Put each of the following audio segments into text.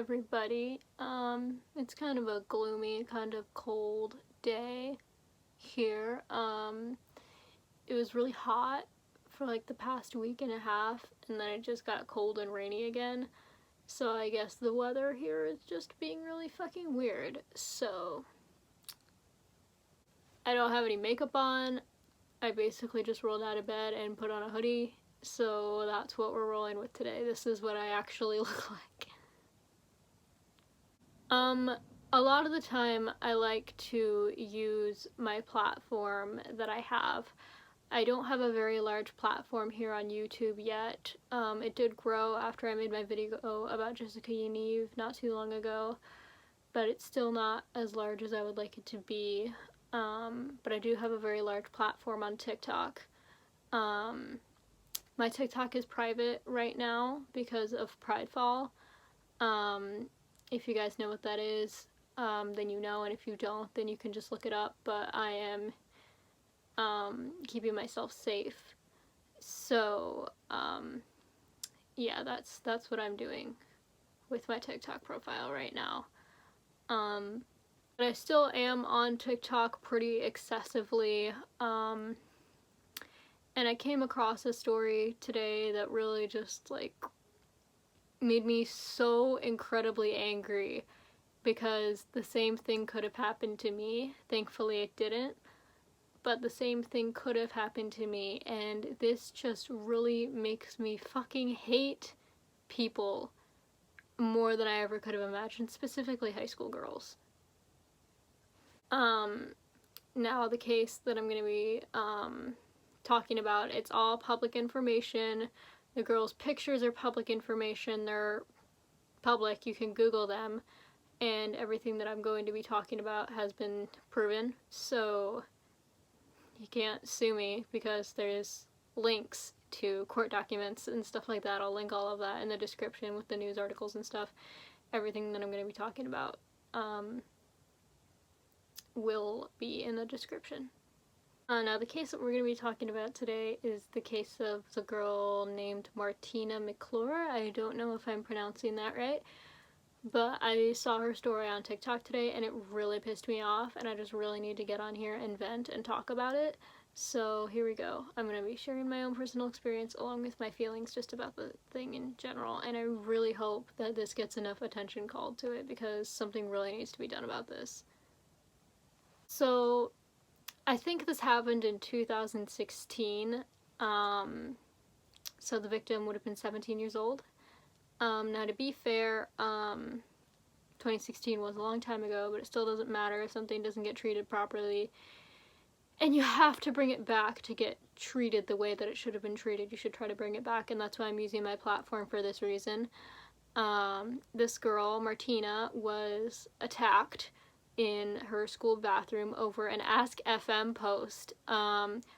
everybody. It's kind of a gloomy, kind of cold day here. It was really hot for like the past week and a half, and then it just got cold and rainy again. So I guess the weather here is just being really fucking weird. So I don't have any makeup on. I basically just rolled out of bed and put on a hoodie. So that's what we're rolling with today. This is what I actually look like. A lot of the time I like to use my platform that I have. I don't have a very large platform here on YouTube yet. It did grow after I made my video about Jessica Yaniv not too long ago, but it's still not as large as I would like it to be. But I do have a very large platform on TikTok. My TikTok is private right now because of Pridefall. If you guys know what that is, then you know, and if you don't, then you can just look it up, but I am keeping myself safe. So, yeah, that's what I'm doing with my TikTok profile right now. But I still am on TikTok pretty excessively, and I came across a story today that really just, like, made me so incredibly angry because the same thing could have happened to me. Thankfully it didn't, but the same thing could have happened to me, and this just really makes me fucking hate people more than I ever could have imagined, specifically high school girls. Now the case that I'm going to be talking about, it's all public information. The girls' pictures are public information. They're public. You can Google them. And everything that I'm going to be talking about has been proven. So you can't sue me because there's links to court documents and stuff like that. I'll link all of that in the description with the news articles and stuff. Everything that I'm going to be talking about will be in the description. Now the case that we're going to be talking about today is the case of the girl named Martina McClure. I don't know if I'm pronouncing that right, but I saw her story on TikTok today and it really pissed me off, and I just really need to get on here and vent and talk about it. So here we go. I'm going to be sharing my own personal experience along with my feelings just about the thing in general, and I really hope that this gets enough attention called to it because something really needs to be done about this. So I think this happened in 2016, so the victim would have been 17 years old. Now to be fair, 2016 was a long time ago, but it still doesn't matter if something doesn't get treated properly, and you have to bring it back to get treated the way that it should have been treated. You should try to bring it back, and that's why I'm using my platform for this reason. This girl, Martina, was attacked in her school bathroom over an Ask FM post.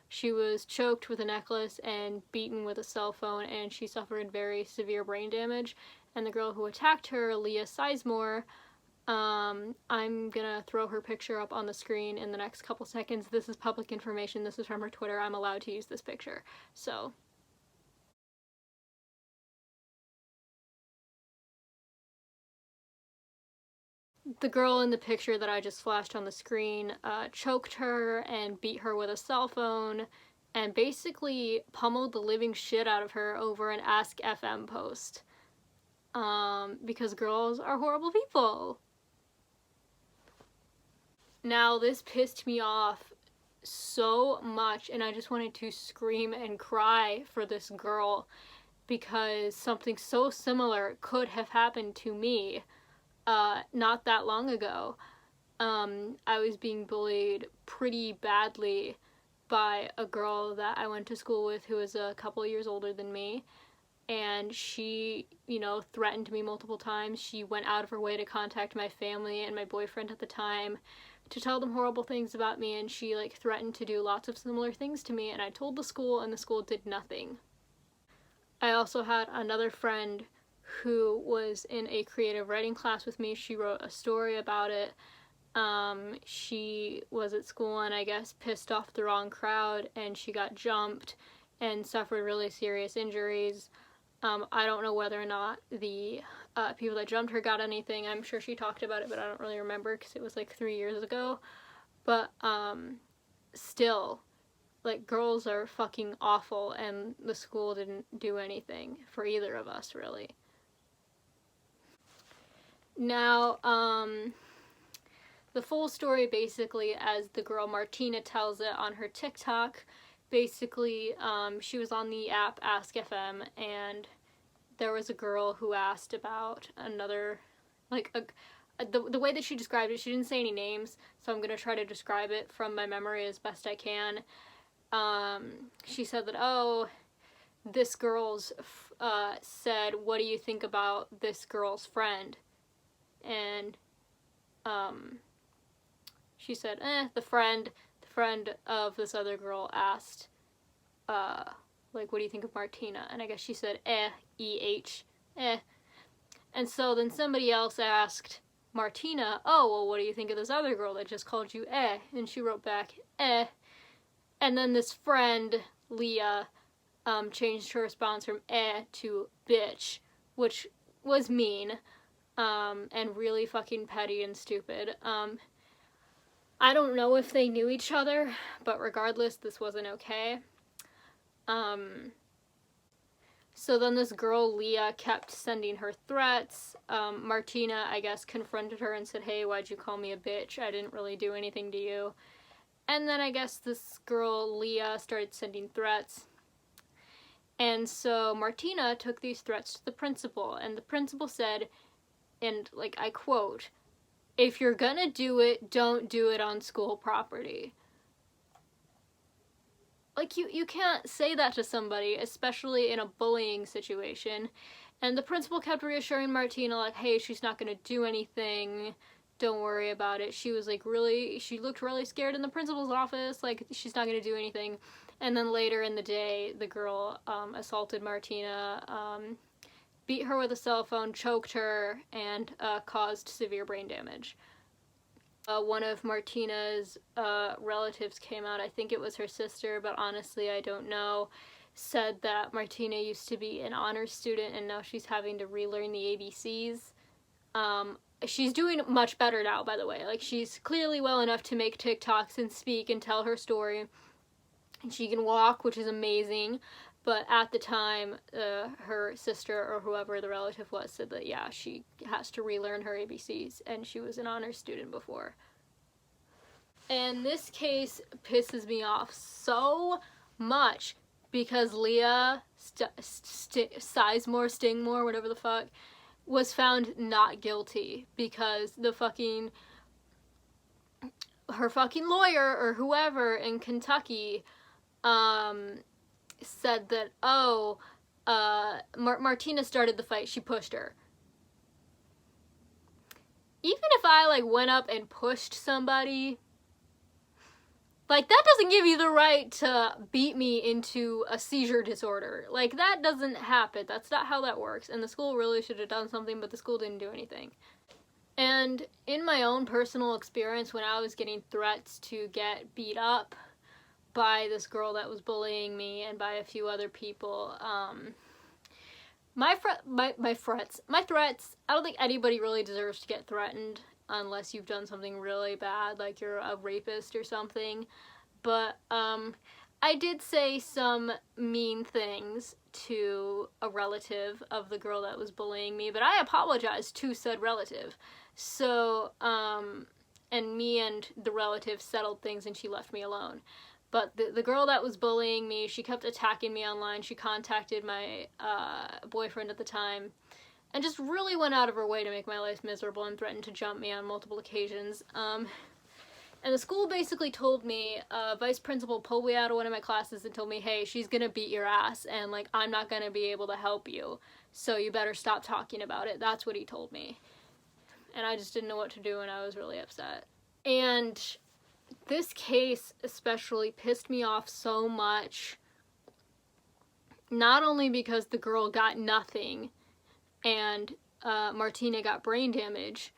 She was choked with a necklace and beaten with a cell phone, and she suffered very severe brain damage. And the girl who attacked her, Leah Sizemore, I'm gonna throw her picture up on the screen in the next couple seconds. This is public information. This is from her Twitter. I'm allowed to use this picture. So the girl in the picture that I just flashed on the screen choked her and beat her with a cell phone and basically pummeled the living shit out of her over an Ask FM post. Because girls are horrible people. Now, this pissed me off so much, and I just wanted to scream and cry for this girl because something so similar could have happened to me not that long ago. I was being bullied pretty badly by a girl that I went to school with who was a couple years older than me, and she, you know, threatened me multiple times. She went out of her way to contact my family and my boyfriend at the time to tell them horrible things about me, and she, like, threatened to do lots of similar things to me, and I told the school, and the school did nothing. I also had another friend who was in a creative writing class with me. She wrote a story about it. She was at school and I guess pissed off the wrong crowd, and she got jumped and suffered really serious injuries. I don't know whether or not the people that jumped her got anything. I'm sure she talked about it, but I don't really remember because it was like 3 years ago. But still, like, girls are fucking awful, and the school didn't do anything for either of us, really. Now, the full story, basically, as the girl Martina tells it on her TikTok, basically, she was on the app Ask FM, and there was a girl who asked about another, like, the way that she described it, she didn't say any names, so I'm going to try to describe it from my memory as best I can. She said that, oh, this girl's, said, what do you think about this girl's friend? And, she said, the friend of this other girl asked, like, what do you think of Martina? And I guess she said, E-H, And so then somebody else asked Martina, oh, well, what do you think of this other girl that just called you And she wrote back, And then this friend, Leah, changed her response from to bitch, which was mean, and really fucking petty and stupid. I don't know if they knew each other, but regardless, this wasn't okay. So then this girl, Leah, kept sending her threats. Martina, I guess, confronted her and said, hey, why'd you call me a bitch? I didn't really do anything to you. And then I guess this girl, Leah, started sending threats. And so Martina took these threats to the principal, and the principal said, and, like, I quote, if you're gonna do it, don't do it on school property. Like, you can't say that to somebody, especially in a bullying situation. And the principal kept reassuring Martina, like, hey, she's not gonna do anything, don't worry about it. She was, like, she looked really scared in the principal's office, like, she's not gonna do anything. And then later in the day, the girl assaulted Martina, beat her with a cell phone, choked her, and caused severe brain damage. One of Martina's relatives came out, I think it was her sister, but honestly I don't know, said that Martina used to be an honors student and now she's having to relearn the ABCs. She's doing much better now, by the way. Like, she's clearly well enough to make TikToks and speak and tell her story. And she can walk, which is amazing. But at the time, her sister or whoever the relative was said that, yeah, she has to relearn her ABCs, and she was an honors student before. And this case pisses me off so much because Leah Sizemore, Stingmore, whatever the fuck, was found not guilty because her fucking lawyer or whoever in Kentucky said that, oh, Martina started the fight, she pushed her. Even if I, like, went up and pushed somebody, like, that doesn't give you the right to beat me into a seizure disorder. Like, that doesn't happen. That's not how that works. And the school really should have done something, but the school didn't do anything. And in my own personal experience, when I was getting threats to get beat up by this girl that was bullying me and by a few other people, my threats, I don't think anybody really deserves to get threatened unless you've done something really bad, like you're a rapist or something. But I did say some mean things to a relative of the girl that was bullying me, but I apologized to said relative. So, and me and the relative settled things and she left me alone. But the girl that was bullying me, she kept attacking me online. She contacted my boyfriend at the time and just really went out of her way to make my life miserable and threatened to jump me on multiple occasions. And the school basically told me, vice principal pulled me out of one of my classes and told me, hey, she's gonna beat your ass and, like, I'm not gonna be able to help you, so you better stop talking about it. That's what he told me. And I just didn't know what to do and I was really upset. And this case especially pissed me off so much, not only because the girl got nothing and Martina got brain damage,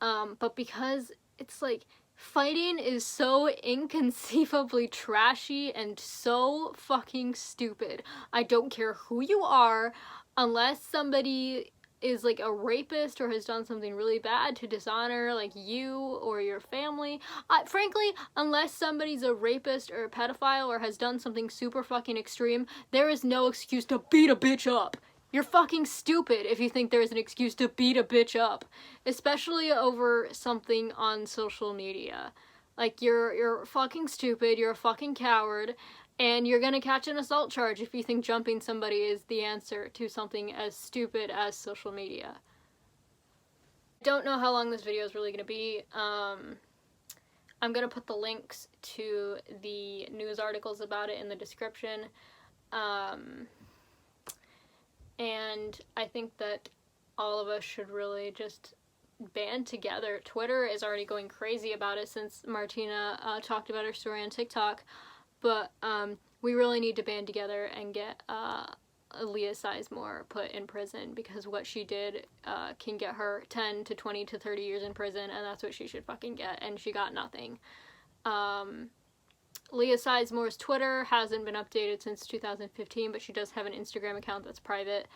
but because it's like, fighting is so inconceivably trashy and so fucking stupid. I don't care who you are, unless somebody is like a rapist or has done something really bad to dishonor like you or your family, frankly, unless somebody's a rapist or a pedophile or has done something super fucking extreme, there is no excuse to beat a bitch up. You're fucking stupid if you think there's an excuse to beat a bitch up, especially over something on social media. Like, you're fucking stupid, you're a fucking coward, and you're gonna catch an assault charge if you think jumping somebody is the answer to something as stupid as social media. I don't know how long this video is really gonna be. I'm gonna put the links to the news articles about it in the description. And I think that all of us should really just band together. Twitter is already going crazy about it since Martina talked about her story on TikTok. But we really need to band together and get Leah Sizemore put in prison, because what she did can get her 10 to 20 to 30 years in prison, and that's what she should fucking get, and she got nothing. Leah Sizemore's Twitter hasn't been updated since 2015, but she does have an Instagram account that's private.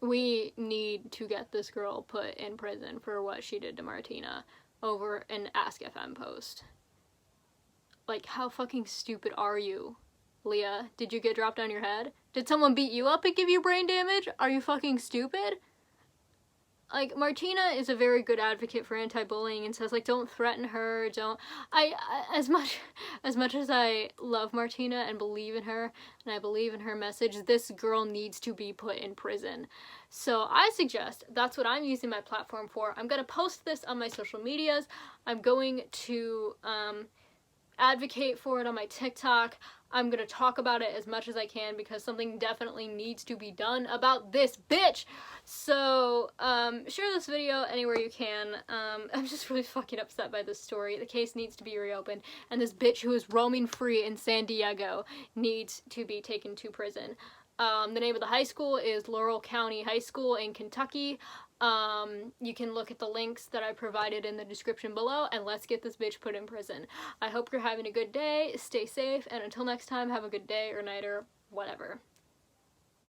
We need to get this girl put in prison for what she did to Martina over an Ask FM post. Like, how fucking stupid are you, Leah? Did you get dropped on your head? Did someone beat you up and give you brain damage? Are you fucking stupid? Like, Martina is a very good advocate for anti-bullying and says, like, don't threaten her, don't... as much as I love Martina and believe in her, and I believe in her message, this girl needs to be put in prison. So I suggest that's what I'm using my platform for. I'm gonna post this on my social medias. I'm going to, advocate for it on my TikTok. I'm gonna talk about it as much as I can because something definitely needs to be done about this bitch. So, share this video anywhere you can. I'm just really fucking upset by this story. The case needs to be reopened, and this bitch who is roaming free in San Diego needs to be taken to prison. The name of the high school is Laurel County High School in Kentucky. You can look at the links that I provided in the description below, and let's get this bitch put in prison. I hope you're having a good day, stay safe, and until next time, have a good day or night or whatever.